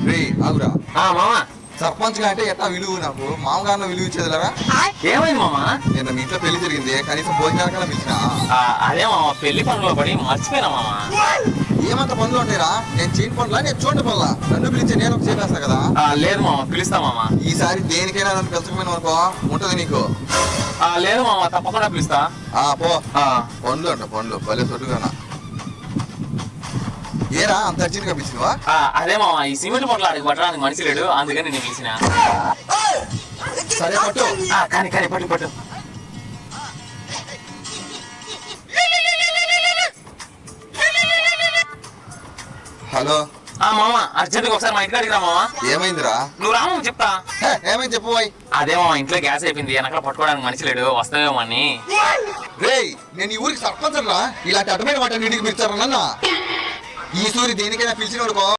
రే ఆగురా, మామ సర్పంచ్ గా అంటే ఎట్లా విలువ నాకు మామగారిలో విలువ ఇచ్చేదిలరా. ఏమైంది మామ? నిన్న మీ ఇంట్లో పెళ్లి జరిగింది, కనీసం భోజనాలకన్నా పిలిచిన. అదే మామ పెళ్లి పనుల్లో పడి మర్చిపోయినా మామ. ఏమంత పనులు ఉంటాయిరా? నేను చేయని పనులా, నేను చూడండి పనులా? నన్ను పిలిచే నేను ఒక చేసేస్తా కదా. లేదు మామ, పిలుస్తా మామ. ఈసారి దేనికైనా నన్ను పిలుచకపోయిన వరకు ఉంటది నీకు. లేదు మామ, తప్పకుండా పిలుస్తా. పో. పనులు అంట పనులు భలే తొట్టుగా. ఏరా అంత అర్జెంట్ గా పిలిచినవా? అదే మామ, ఈ సిమెంట్ పొట్ల ఆడికి పట్టడానికి మనిషి లేడు, అందుకని నేను పిలిచిన. సరే పట్టు. కానీ పట్టు పట్టు. హలో మామ, అర్జెంట్గా ఒకసారి మా ఇంటికాడికి రా మామ. ఏమైందిరా? నువ్వు రా మామ, చెప్తా. ఏమైంది చెప్పు బాయ్. అదే మామ, ఇంట్లో గ్యాస్ అయిపోయింది, వెనకాల పట్టుకోవడానికి మనిషి లేడు, వస్తావేమో అని. రేయ్, నేను ఈ ఊరికి సర్పంచ్ రా. ఇలాంటి అడ్డమైన మాట ఇంటికి పిలిచారు నన్న. ఈ సూరి దేనికైనా పిలిచిన వాడుకో